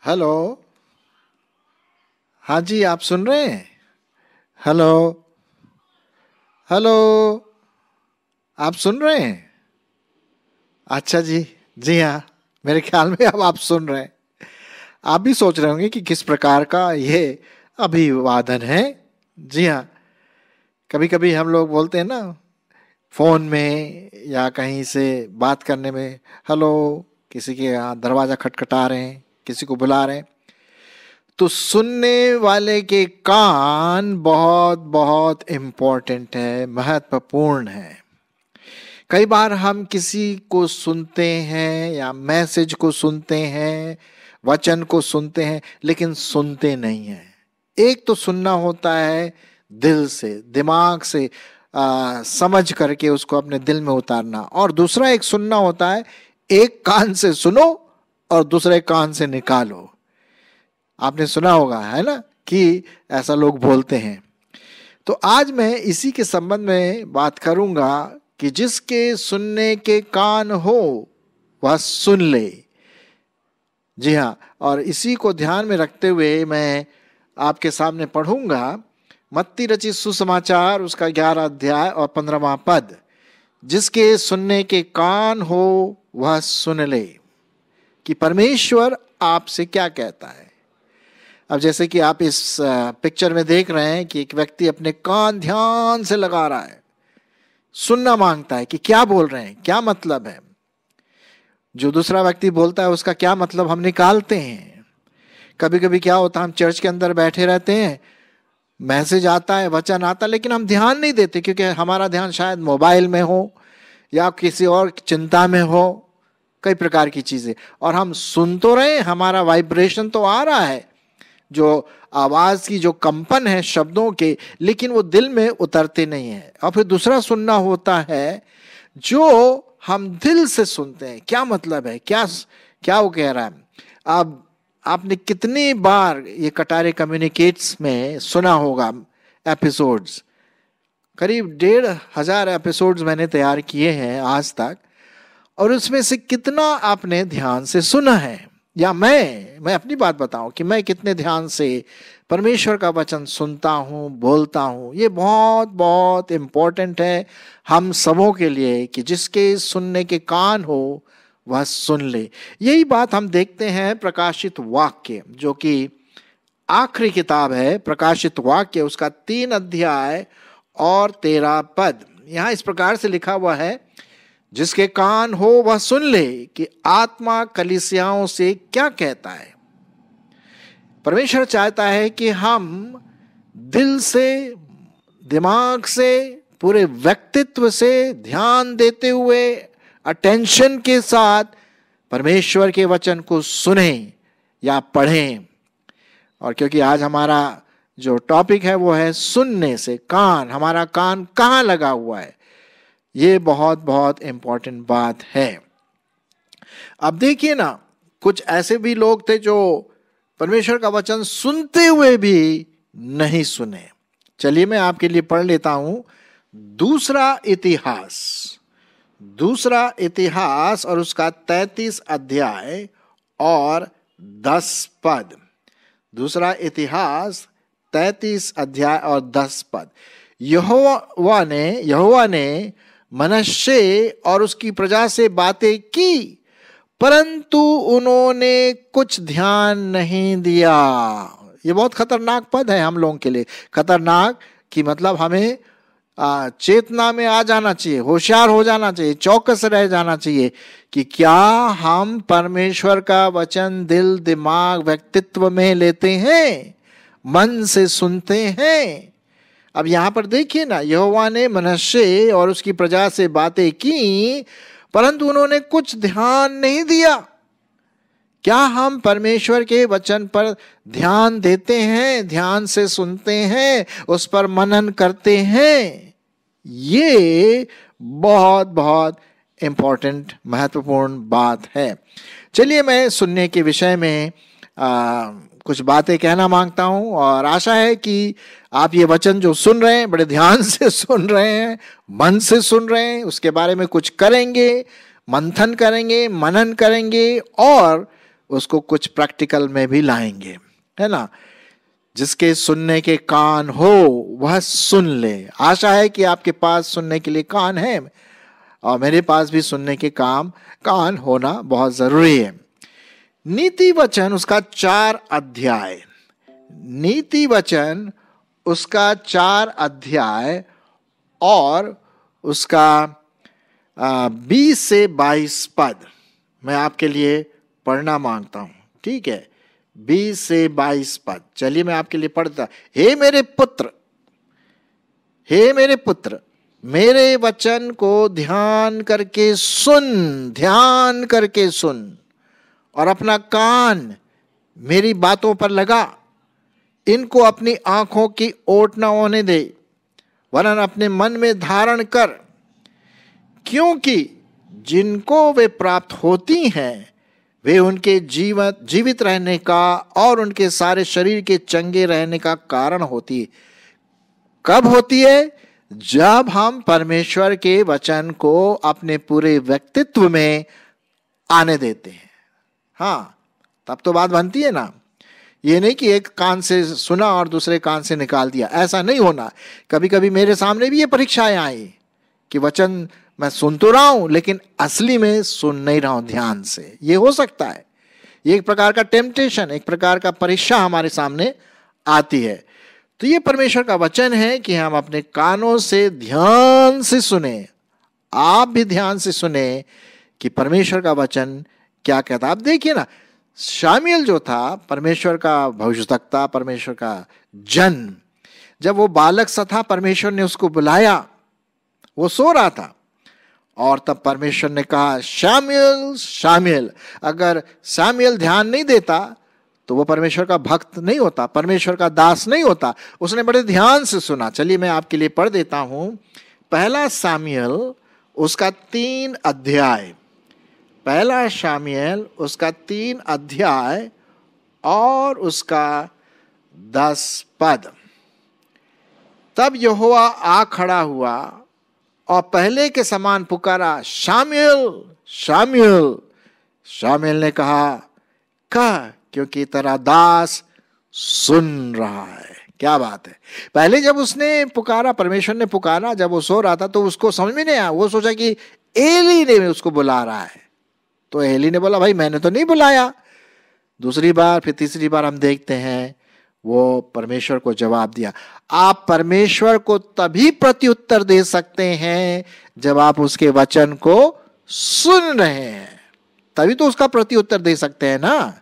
Hello. हाँ जी, आप सुन रहे हैं? हेलो हेलो, आप सुन रहे हैं? अच्छा जी, जी हाँ, मेरे ख्याल में अब आप सुन रहे हैं। आप भी सोच रहे होंगे कि किस प्रकार का ये अभिवादन है। जी हाँ, कभी कभी हम लोग बोलते हैं ना, फोन में या कहीं से बात करने में, हेलो, किसी के यहाँ दरवाजा खटखटा रहे हैं, किसी को बुला रहे हैं, तो सुनने वाले के कान बहुत बहुत इम्पोर्टेंट है, महत्वपूर्ण है। कई बार हम किसी को सुनते हैं या मैसेज को सुनते हैं, वचन को सुनते हैं, लेकिन सुनते नहीं हैं। एक तो सुनना होता है दिल से, दिमाग से समझ करके उसको अपने दिल में उतारना, और दूसरा एक सुनना होता है, एक कान से सुनो और दूसरे कान से निकालो। आपने सुना होगा, है ना, कि ऐसा लोग बोलते हैं। तो आज मैं इसी के संबंध में बात करूंगा कि जिसके सुनने के कान हो वह सुन ले। जी हाँ, और इसी को ध्यान में रखते हुए मैं आपके सामने पढ़ूंगा मत्ती रचित सुसमाचार, उसका 11 अध्याय और 15वां पद। जिसके सुनने के कान हो वह सुन ले कि परमेश्वर आपसे क्या कहता है। अब जैसे कि आप इस पिक्चर में देख रहे हैं कि एक व्यक्ति अपने कान ध्यान से लगा रहा है, सुनना मांगता है कि क्या बोल रहे हैं, क्या मतलब है। जो दूसरा व्यक्ति बोलता है उसका क्या मतलब हम निकालते हैं। कभी कभी क्या होता है, हम चर्च के अंदर बैठे रहते हैं, मैसेज आता है, वचन आता है, लेकिन हम ध्यान नहीं देते क्योंकि हमारा ध्यान शायद मोबाइल में हो या किसी और चिंता में हो, कई प्रकार की चीजें। और हम सुन तो रहे हैं, हमारा वाइब्रेशन तो आ रहा है, जो आवाज की जो कंपन है शब्दों के, लेकिन वो दिल में उतरते नहीं है। और फिर दूसरा सुनना होता है जो हम दिल से सुनते हैं, क्या मतलब है, क्या क्या वो कह रहा है। अब आपने कितनी बार ये कटारे कम्युनिकेट्स में सुना होगा एपिसोड्स, करीब 1,500 एपिसोड्स मैंने तैयार किए हैं आज तक, और उसमें से कितना आपने ध्यान से सुना है। या मैं अपनी बात बताऊं कि मैं कितने ध्यान से परमेश्वर का वचन सुनता हूं, बोलता हूं। ये बहुत बहुत इंपॉर्टेंट है हम सबों के लिए कि जिसके सुनने के कान हो वह सुन ले। यही बात हम देखते हैं प्रकाशित वाक्य, जो कि आखिरी किताब है, प्रकाशित वाक्य, उसका 3 अध्याय और 13 पद। यहां इस प्रकार से लिखा हुआ है, जिसके कान हो वह सुन ले कि आत्मा कलीसियाओं से क्या कहता है। परमेश्वर चाहता है कि हम दिल से, दिमाग से, पूरे व्यक्तित्व से ध्यान देते हुए, अटेंशन के साथ परमेश्वर के वचन को सुनें या पढ़ें। और क्योंकि आज हमारा जो टॉपिक है वो है सुनने से कान, हमारा कान कहाँ लगा हुआ है, ये बहुत बहुत इंपॉर्टेंट बात है। अब देखिए ना, कुछ ऐसे भी लोग थे जो परमेश्वर का वचन सुनते हुए भी नहीं सुने। चलिए मैं आपके लिए पढ़ लेता हूं दूसरा इतिहास और उसका 33 अध्याय और 10 पद। दूसरा इतिहास 33 अध्याय और 10 पद। यहोवा ने मनश्शे और उसकी प्रजा से बातें की, परंतु उन्होंने कुछ ध्यान नहीं दिया। ये बहुत खतरनाक पद है हम लोगों के लिए। खतरनाक की मतलब हमें चेतना में आ जाना चाहिए, होशियार हो जाना चाहिए, चौकस रह जाना चाहिए कि क्या हम परमेश्वर का वचन दिल, दिमाग, व्यक्तित्व में लेते हैं, मन से सुनते हैं। अब यहां पर देखिए ना, यहोवा ने मनश्शे और उसकी प्रजा से बातें की, परंतु उन्होंने कुछ ध्यान नहीं दिया। क्या हम परमेश्वर के वचन पर ध्यान देते हैं, ध्यान से सुनते हैं, उस पर मनन करते हैं? ये बहुत बहुत इंपॉर्टेंट, महत्वपूर्ण बात है। चलिए मैं सुनने के विषय में कुछ बातें कहना मांगता हूं, और आशा है कि आप ये वचन जो सुन रहे हैं बड़े ध्यान से सुन रहे हैं, मन से सुन रहे हैं, उसके बारे में कुछ करेंगे, मंथन करेंगे, मनन करेंगे, और उसको कुछ प्रैक्टिकल में भी लाएंगे, है ना। जिसके सुनने के कान हो वह सुन ले। आशा है कि आपके पास सुनने के लिए कान है, और मेरे पास भी सुनने के कान होना बहुत जरूरी है। नीति वचन उसका 4 अध्याय, नीति वचन उसका 4 अध्याय और उसका 20 से 22 पद मैं आपके लिए पढ़ना मांगता हूं, ठीक है। 20 से 22 पद, चलिए मैं आपके लिए पढ़ता। हे मेरे पुत्र, हे मेरे पुत्र, मेरे वचन को ध्यान करके सुन, ध्यान करके सुन, और अपना कान मेरी बातों पर लगा। इनको अपनी आंखों की ओट न होने दे, वरन अपने मन में धारण कर, क्योंकि जिनको वे प्राप्त होती हैं वे उनके जीवित रहने का और उनके सारे शरीर के चंगे रहने का कारण होती है। कब होती है? जब हम परमेश्वर के वचन को अपने पूरे व्यक्तित्व में आने देते हैं। हाँ, तब तो बात बनती है ना। ये नहीं कि एक कान से सुना और दूसरे कान से निकाल दिया, ऐसा नहीं होना। कभी कभी मेरे सामने भी ये परीक्षाएं आई कि वचन मैं सुन तो रहा हूं लेकिन असली में सुन नहीं रहा हूं ध्यान से। ये हो सकता है, ये एक प्रकार का टेम्पटेशन, एक प्रकार का परीक्षा हमारे सामने आती है। तो ये परमेश्वर का वचन है कि हम अपने कानों से ध्यान से सुने। आप भी ध्यान से सुने कि परमेश्वर का वचन क्या कहता। आप देखिए ना, शामुएल जो था परमेश्वर का भविष्यवक्ता, परमेश्वर का जन, जब वो बालक सा था परमेश्वर ने उसको बुलाया, वो सो रहा था, और तब परमेश्वर ने कहा शामुएल शामुएल। अगर शामुएल ध्यान नहीं देता तो वो परमेश्वर का भक्त नहीं होता, परमेश्वर का दास नहीं होता। उसने बड़े ध्यान से सुना। चलिए मैं आपके लिए पढ़ देता हूं, 1 शामुएल उसका 3 अध्याय, 1 शामुएल उसका 3 अध्याय और उसका 10 पद। तब यहोवा आ खड़ा हुआ और पहले के समान पुकारा, शामुएल शामुएल। शामुएल ने कहा, कह, क्योंकि तेरा दास सुन रहा है। क्या बात है। पहले जब उसने पुकारा, परमेश्वर ने पुकारा, जब वो सो रहा था तो उसको समझ में नहीं आया। वो सोचा कि एली ने उसको बुला रहा है। तो एली ने बोला, भाई मैंने तो नहीं बुलाया। दूसरी बार, फिर तीसरी बार हम देखते हैं वो परमेश्वर को जवाब दिया। आप परमेश्वर को तभी प्रत्युत्तर दे सकते हैं जब आप उसके वचन को सुन रहे हैं, तभी तो उसका प्रत्युत्तर दे सकते हैं ना।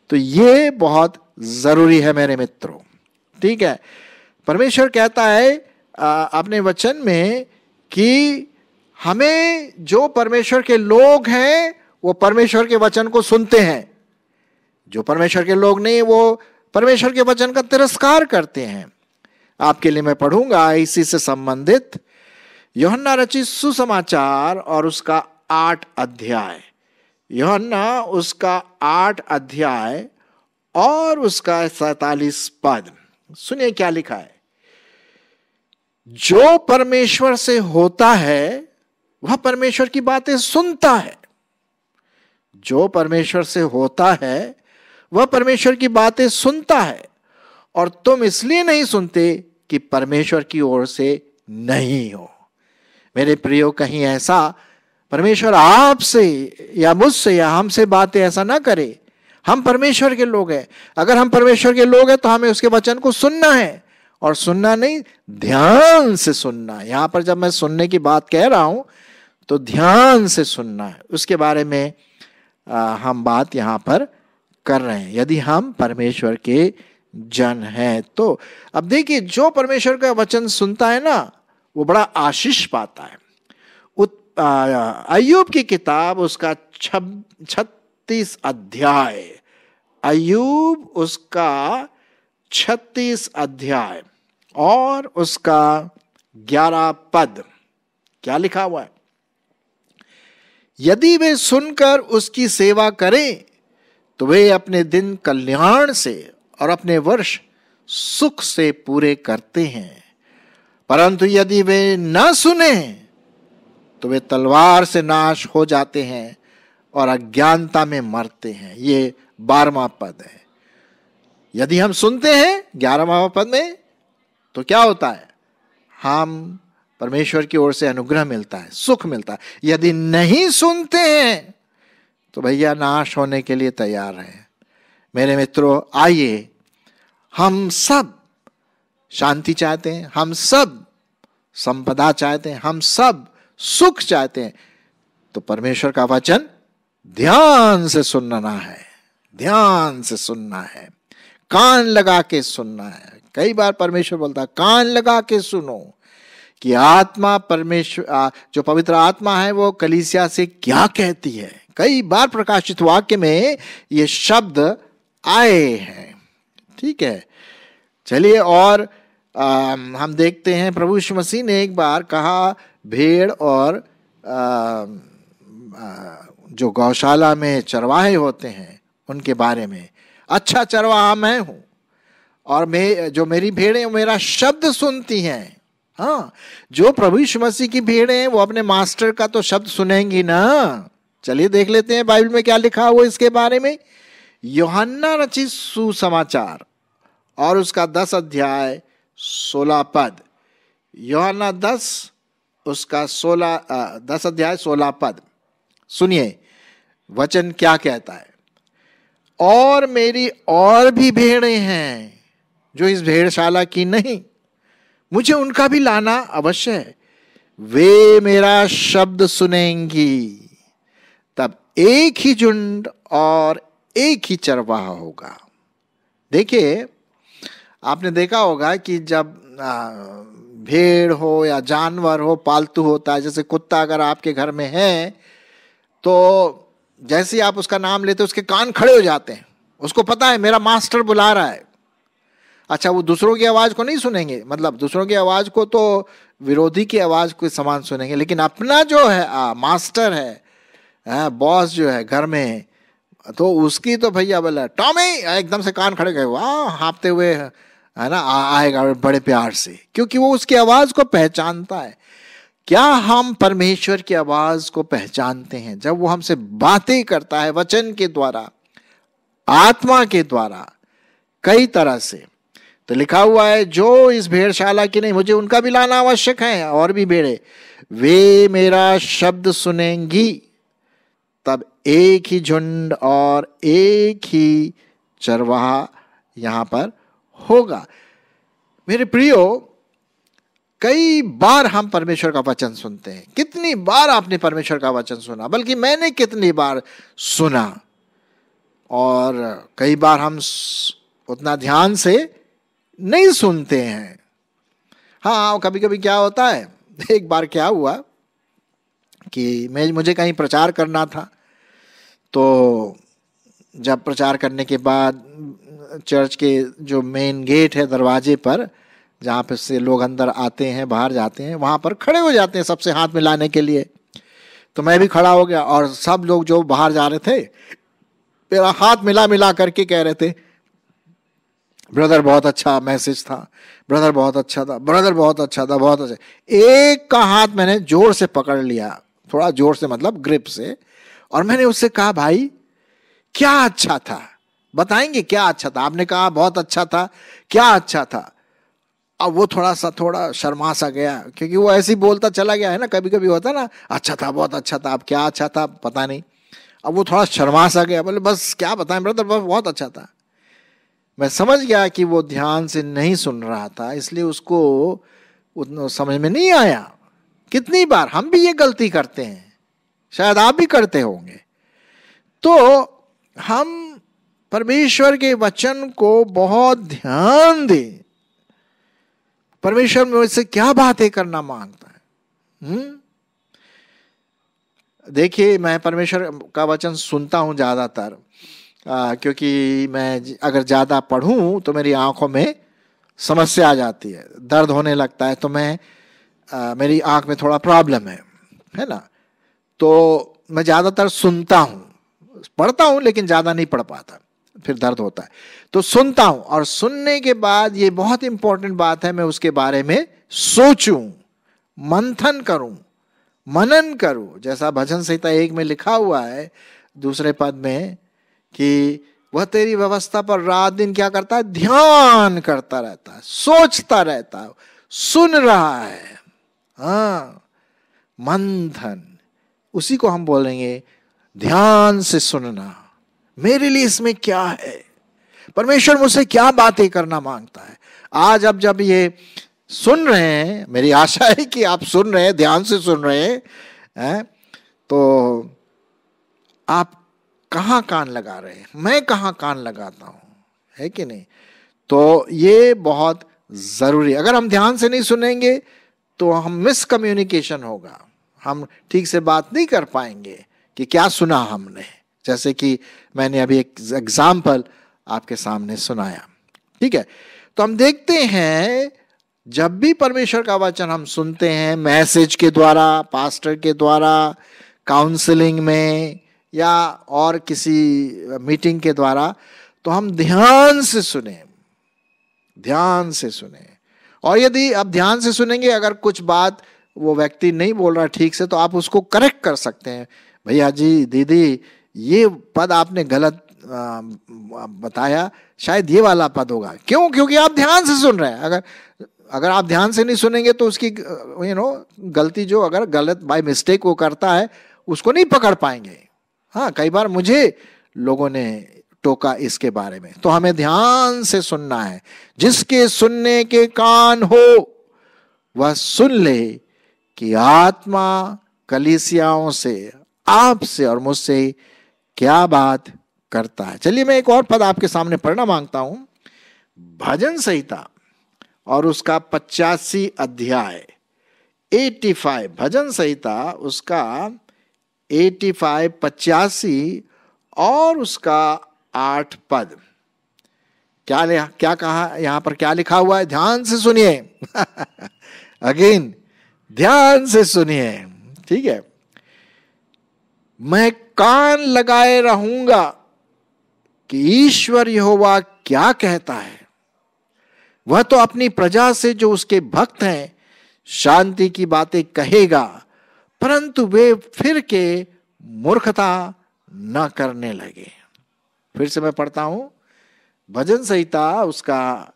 तो ये बहुत जरूरी है मेरे मित्रों, ठीक है। परमेश्वर कहता है अपने वचन में कि हमें, जो परमेश्वर के लोग हैं वो परमेश्वर के वचन को सुनते हैं, जो परमेश्वर के लोग नहीं वो परमेश्वर के वचन का तिरस्कार करते हैं। आपके लिए मैं पढ़ूंगा इसी से संबंधित यूहन्ना रचित सुसमाचार और उसका 8 अध्याय, यूहन्ना उसका 8 अध्याय और उसका 47 पद। सुनिए क्या लिखा है। जो परमेश्वर से होता है वह परमेश्वर की बातें सुनता है। जो परमेश्वर से होता है वह परमेश्वर की बातें सुनता है, और तुम इसलिए नहीं सुनते कि परमेश्वर की ओर से नहीं हो। मेरे प्रियो, कहीं ऐसा परमेश्वर आपसे या मुझसे या हमसे बातें ऐसा ना करे। हम परमेश्वर के लोग हैं। अगर हम परमेश्वर के लोग हैं तो हमें उसके वचन को सुनना है, और सुनना नहीं, ध्यान से सुनना। यहां पर जब मैं सुनने की बात कह रहा हूं तो ध्यान से सुनना है। उसके बारे में हम बात यहां पर कर रहे हैं, यदि हम परमेश्वर के जन हैं तो। अब देखिए, जो परमेश्वर का वचन सुनता है ना वो बड़ा आशीष पाता है। अय्यूब की किताब उसका 36 अध्याय, अय्यूब उसका 36 अध्याय और उसका 11 पद, क्या लिखा हुआ है। यदि वे सुनकर उसकी सेवा करें तो वे अपने दिन कल्याण से और अपने वर्ष सुख से पूरे करते हैं, परंतु यदि वे न सुने तो वे तलवार से नाश हो जाते हैं और अज्ञानता में मरते हैं। ये 12वां पद है। यदि हम सुनते हैं 11वां पद में तो क्या होता है, हम परमेश्वर की ओर से अनुग्रह मिलता है, सुख मिलता है। यदि नहीं सुनते हैं तो भैया नाश होने के लिए तैयार है। मेरे मित्रों, आइए हम सब शांति चाहते हैं, हम सब संपदा चाहते हैं, हम सब सुख चाहते हैं, तो परमेश्वर का वचन ध्यान से सुनना है, ध्यान से सुनना है, कान लगा के सुनना है। कई बार परमेश्वर बोलता है कान लगा के सुनो कि आत्मा परमेश्वर, जो पवित्र आत्मा है वो कलीसिया से क्या कहती है। कई बार प्रकाशित वाक्य में ये शब्द आए हैं। ठीक है, चलिए और हम देखते हैं प्रभु यीशु मसीह ने एक बार कहा भेड़ और जो गौशाला में चरवाहे होते हैं उनके बारे में, अच्छा चरवाहा मैं हूं और जो मेरी भेड़ें मेरा शब्द सुनती हैं। हाँ, जो प्रभु यीशु मसीह की भेड़ें हैं वो अपने मास्टर का तो शब्द सुनेंगी ना। चलिए देख लेते हैं बाइबल में क्या लिखा हुआ इसके बारे में। यूहन्ना रचित सुसमाचार और उसका 10 अध्याय 16 पद। यूहन्ना 10 उसका 10 अध्याय 16 पद। सुनिए वचन क्या कहता है। और मेरी और भी भेड़ें हैं जो इस भेड़शाला की नहीं, मुझे उनका भी लाना अवश्य है। वे मेरा शब्द सुनेंगी, तब एक ही झुंड और एक ही चरवाहा होगा। देखिए, आपने देखा होगा कि जब भेड़ हो या जानवर हो, पालतू होता है, जैसे कुत्ता अगर आपके घर में है तो जैसे ही आप उसका नाम लेते उसके कान खड़े हो जाते हैं। उसको पता है मेरा मास्टर बुला रहा है। अच्छा, वो दूसरों की आवाज को नहीं सुनेंगे, मतलब दूसरों की आवाज को तो विरोधी की आवाज को समान सुनेंगे, लेकिन अपना जो है मास्टर है, बॉस जो है घर में, तो उसकी तो भैया बोला टॉमी, एकदम से कान खड़े गए, वाह, हाँपते हुए है ना आएगा बड़े प्यार से, क्योंकि वो उसकी आवाज को पहचानता है। क्या हम परमेश्वर की आवाज को पहचानते हैं जब वो हमसे बातें करता है वचन के द्वारा, आत्मा के द्वारा, कई तरह से। तो लिखा हुआ है जो इस भेड़शाला की नहीं, मुझे उनका भी लाना आवश्यक है, और भी भेड़े, वे मेरा शब्द सुनेंगी, तब एक ही झुंड और एक ही चरवाहा यहां पर होगा। मेरे प्रियो, कई बार हम परमेश्वर का वचन सुनते हैं। कितनी बार आपने परमेश्वर का वचन सुना, बल्कि मैंने कितनी बार सुना, और कई बार हम उतना ध्यान से नहीं सुनते हैं। हाँ, कभी कभी क्या होता है, एक बार क्या हुआ कि मुझे कहीं प्रचार करना था, तो जब प्रचार करने के बाद चर्च के जो मेन गेट है, दरवाजे पर जहाँ पे से लोग अंदर आते हैं बाहर जाते हैं, वहाँ पर खड़े हो जाते हैं सबसे हाथ मिलाने के लिए। तो मैं भी खड़ा हो गया और सब लोग जो बाहर जा रहे थे मेरा हाथ मिला करके कह रहे थे, ब्रदर बहुत अच्छा मैसेज था, ब्रदर बहुत अच्छा था, ब्रदर बहुत अच्छा था, बहुत अच्छा। एक का हाथ मैंने जोर से पकड़ लिया, थोड़ा जोर से मतलब ग्रिप से, और मैंने उससे कहा भाई क्या अच्छा था, बताएंगे क्या अच्छा था। आपने कहा बहुत अच्छा था, क्या अच्छा था। अब वो थोड़ा शर्मा सा गया, क्योंकि वो ऐसे ही बोलता चला गया है ना, कभी कभी होता ना, अच्छा था, बहुत अच्छा था, अब क्या अच्छा था पता नहीं। अब वो थोड़ा शर्मा सा गया, बोले बस क्या बताएं ब्रदर, बहुत अच्छा था। मैं समझ गया कि वो ध्यान से नहीं सुन रहा था, इसलिए उसको उतना समझ में नहीं आया। कितनी बार हम भी ये गलती करते हैं, शायद आप भी करते होंगे। तो हम परमेश्वर के वचन को बहुत ध्यान दें, परमेश्वर मुझसे क्या बातें करना मांगता है। देखिए, मैं परमेश्वर का वचन सुनता हूं ज्यादातर, क्योंकि मैं अगर ज्यादा पढ़ूं तो मेरी आंखों में समस्या आ जाती है, दर्द होने लगता है, तो मेरी आंख में थोड़ा प्रॉब्लम है ना। तो मैं ज्यादातर सुनता हूं, पढ़ता हूं लेकिन ज्यादा नहीं पढ़ पाता, फिर दर्द होता है। तो सुनता हूं, और सुनने के बाद ये बहुत इंपॉर्टेंट बात है, मैं उसके बारे में सोचूं, मंथन करूं, मनन करूं। जैसा भजन संहिता 1 में लिखा हुआ है, दूसरे पद में कि वह तेरी व्यवस्था पर रात दिन क्या करता है? ध्यान करता रहता है, सोचता रहता है, सुन रहा है। हाँ, मंथन, उसी को हम बोलेंगे ध्यान से सुनना। मेरे लिए इसमें क्या है, परमेश्वर मुझसे क्या बातें करना मांगता है। आज अब जब ये सुन रहे हैं, मेरी आशा है कि आप सुन रहे हैं, ध्यान से सुन रहे हैं, तो आप कहाँ कान लगा रहे हैं, मैं कहाँ कान लगाता हूं, है कि नहीं? तो ये बहुत जरूरी। अगर हम ध्यान से नहीं सुनेंगे तो हम मिसकम्युनिकेशन होगा, हम ठीक से बात नहीं कर पाएंगे कि क्या सुना हमने। जैसे कि मैंने अभी एक एग्जाम्पल आपके सामने सुनाया, ठीक है? तो हम देखते हैं जब भी परमेश्वर का वचन हम सुनते हैं, मैसेज के द्वारा, पास्टर के द्वारा, काउंसलिंग में या और किसी मीटिंग के द्वारा, तो हम ध्यान से सुने, ध्यान से सुने। और यदि आप ध्यान से सुनेंगे, अगर कुछ बात वो व्यक्ति नहीं बोल रहा ठीक से, तो आप उसको करेक्ट कर सकते हैं। भैया जी, दीदी, ये पद आपने गलत बताया, शायद ये वाला पद होगा। क्यों? क्योंकि आप ध्यान से सुन रहे हैं। अगर आप ध्यान से नहीं सुनेंगे तो उसकी गलती, जो अगर गलत बाय मिस्टेक वो करता है, उसको नहीं पकड़ पाएंगे। हाँ, कई बार मुझे लोगों ने टोका इसके बारे में। तो हमें ध्यान से सुनना है। जिसके सुनने के कान हो वह सुन ले कि आत्मा कलीसियाओं से, आपसे और मुझसे क्या बात करता है। चलिए मैं एक और पद आपके सामने पढ़ना मांगता हूं। भजन संहिता और उसका 85 अध्याय, 85, भजन संहिता उसका 85, 85 और उसका 8 पद। क्या कहा यहां पर, क्या लिखा हुआ है? ध्यान से सुनिए। अगेन, ध्यान से सुनिए, ठीक है? मैं कान लगाए रहूंगा कि ईश्वर यहोवा क्या कहता है। वह तो अपनी प्रजा से, जो उसके भक्त हैं, शांति की बातें कहेगा, परंतु वे फिर के मूर्खता न करने लगे। फिर से मैं पढ़ता हूं, भजन संहिता उसका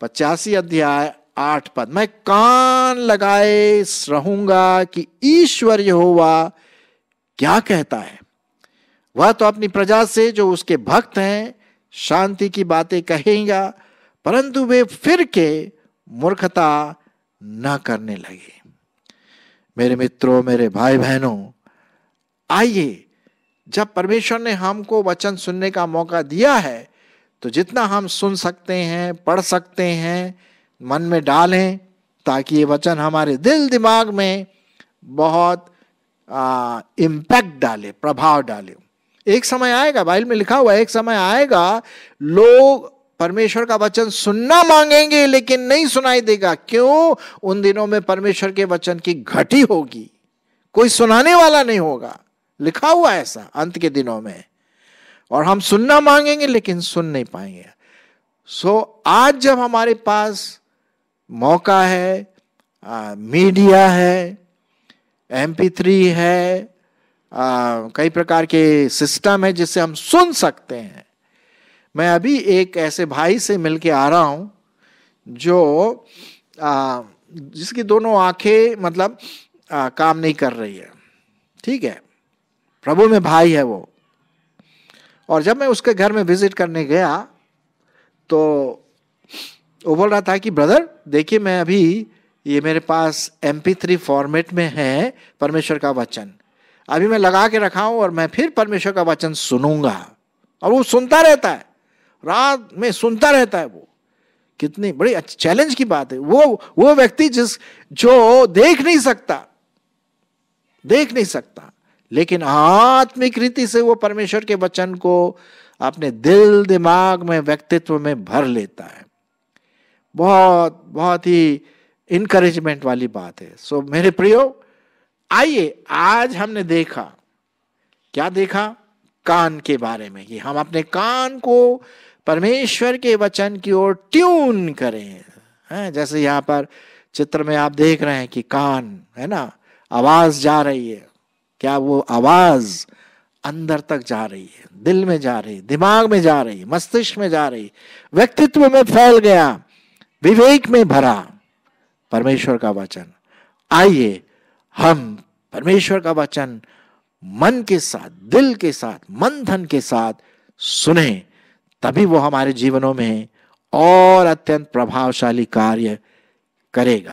85 अध्याय 8 पद। मैं कान लगाए रहूंगा कि ईश्वर यहोवा क्या कहता है। वह तो अपनी प्रजा से, जो उसके भक्त हैं, शांति की बातें कहेगा, परंतु वे फिर के मूर्खता न करने लगे। मेरे मित्रों, मेरे भाई बहनों, आइए, जब परमेश्वर ने हमको वचन सुनने का मौका दिया है, तो जितना हम सुन सकते हैं, पढ़ सकते हैं, मन में डालें, ताकि ये वचन हमारे दिल दिमाग में बहुत इम्पैक्ट डाले, प्रभाव डाले। एक समय आएगा, बाइबल में लिखा हुआ है, एक समय आएगा लोग परमेश्वर का वचन सुनना मांगेंगे लेकिन नहीं सुनाई देगा। क्यों? उन दिनों में परमेश्वर के वचन की घटी होगी, कोई सुनाने वाला नहीं होगा। लिखा हुआ है ऐसा अंत के दिनों में। और हम सुनना मांगेंगे लेकिन सुन नहीं पाएंगे। आज जब हमारे पास मौका है, मीडिया है, MP3 है, कई प्रकार के सिस्टम है जिससे हम सुन सकते हैं। मैं अभी एक ऐसे भाई से मिलके आ रहा हूं जो जिसकी दोनों आंखें मतलब काम नहीं कर रही है, ठीक है? प्रभु में भाई है वो। और जब मैं उसके घर में विजिट करने गया तो वो बोल रहा था कि ब्रदर देखिए, मैं अभी ये मेरे पास MP3 फॉर्मेट में है परमेश्वर का वचन, अभी मैं लगा के रखा हूं और मैं फिर परमेश्वर का वचन सुनूंगा। और वो सुनता रहता है, रात में सुनता रहता है। वो कितनी बड़ी चैलेंज की बात है। वो व्यक्ति जो देख नहीं सकता, लेकिन आत्मिक रीति से वो परमेश्वर के वचन को अपने दिल दिमाग में, व्यक्तित्व में भर लेता है। बहुत बहुत ही इनकरेजमेंट वाली बात है। सो मेरे प्रियो, आइए, आज हमने देखा, क्या देखा? कान के बारे में, कि हम अपने कान को परमेश्वर के वचन की ओर ट्यून करें। जैसे यहाँ पर चित्र में आप देख रहे हैं कि कान है ना, आवाज जा रही है। क्या वो आवाज अंदर तक जा रही है, दिल में जा रही, दिमाग में जा रही, मस्तिष्क में जा रही, व्यक्तित्व में फैल गया, विवेक में भरा परमेश्वर का वचन। आइए हम परमेश्वर का वचन मन के साथ, दिल के साथ, मन धन के साथ सुने, तभी वो हमारे जीवनों में और अत्यंत प्रभावशाली कार्य करेगा।